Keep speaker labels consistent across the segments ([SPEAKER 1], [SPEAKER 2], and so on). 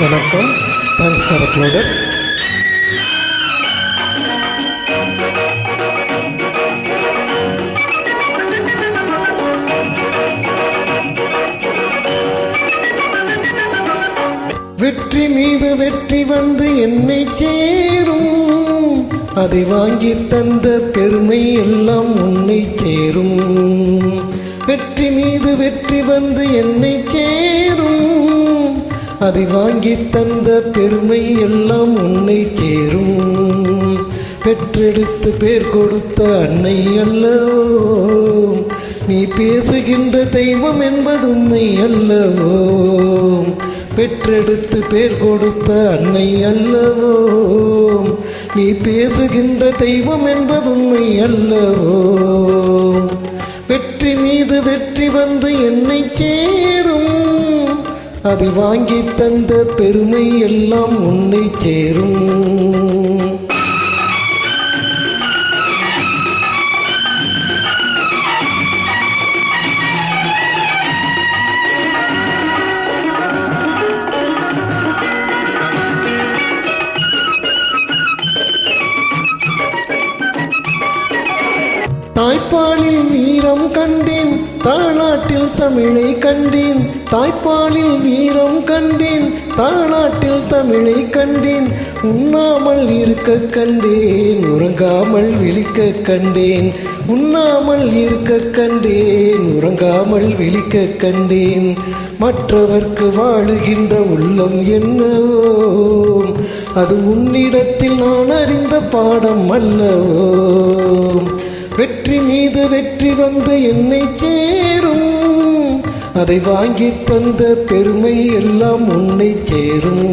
[SPEAKER 1] வணக்கம். Thanks for uploader. வெற்றி மீது வெற்றி வந்து என்னை சேரும், அதை வாங்கி தந்த பெருமை எல்லாம் உன்னை சேரும். வெற்றி மீது வெற்றி வந்து என்னை சேரும், அதை வாங்கி தந்த பெருமை எல்லாம் உன்னை சேரும். பெற்றெடுத்து பேர் கொடுத்த அன்னை அல்லவோ, நீ பேசுகின்ற தெய்வம் என்பது உண்மை அல்லவோ. பெற்றெடுத்து பேர் கொடுத்த அன்னை அல்லவோ, நீ பேசுகின்ற தெய்வம் என்பது உண்மை அல்லவோ. வெற்றி மீது வெற்றி வந்து என்னை சேரும், அதை வாங்கி தந்த பெருமை எல்லாம் உன்னை சேரும். தாய்ப்பாலில் வீரம் கண்டேன், தாலாட்டில் தமிழை கண்டேன். தாய்ப்பாலில் வீரம் கண்டேன், தாலாட்டில் தமிழை கண்டேன். உண்ணாமல் இருக்க கண்டேன், உறங்காமல் விழிக்க கண்டேன். உண்ணாமல் இருக்க கண்டேன், உறங்காமல் விழிக்க கண்டேன். மற்றவர்க்கு வாழுகின்ற உள்ளம் என்னவோ, அது உன்னிடத்தில் நான் அறிந்த பாடம் அல்லவோ. வெற்றி மீது வெற்றி வந்து என்னை சேரும், அதை வாங்கி தந்த பெருமை எல்லாம் உன்னை சேரும்.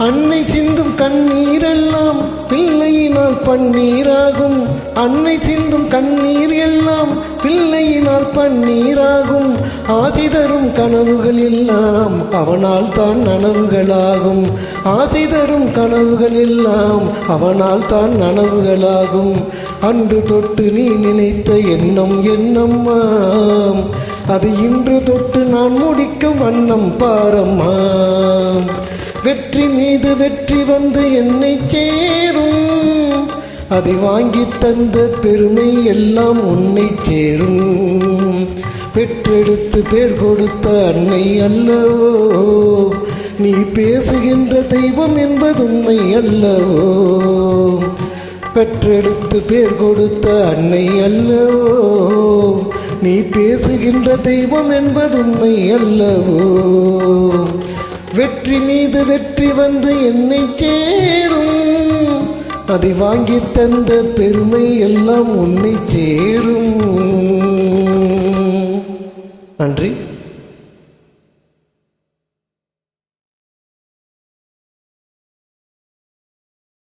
[SPEAKER 1] அன்னை சிந்தும் கண்ணீரெல்லாம் பிள்ளையினால் பன்னீராகும். அன்னை சிந்தும் கண்ணீர் எல்லாம் பிள்ளையினால் பன்னீராகும். ஆசை தரும் கனவுகள் எல்லாம் அவனால் தான் நனவுகளாகும். ஆசை தரும் கனவுகள் எல்லாம் அவனால் தான் நனவுகளாகும். அன்று தொட்டு நீ நினைத்த எண்ணம் எண்ணம்மாம், அது இன்று தொட்டு நான் முடிக்கும் வண்ணம் பாரம்மாம். வெற்றி மீது வெற்றி வந்து என்னை சேரும், அதை வாங்கி தந்த பெருமை எல்லாம் உன்னை சேரும். பெற்றெடுத்து பேர் கொடுத்த அன்னை அல்லவோ, நீ பேசுகின்ற தெய்வம் என்பது உண்மை அல்லவோ. பெற்றெடுத்து பேர் கொடுத்த அன்னை அல்லவோ, நீ பேசுகின்ற தெய்வம் என்பது உண்மை அல்லவோ. வெற்றி மீது வெற்றி வந்து என்னை சேரும், அதை வாங்கி தந்த பெருமை எல்லாம் உன்னை சேரும். நன்றி.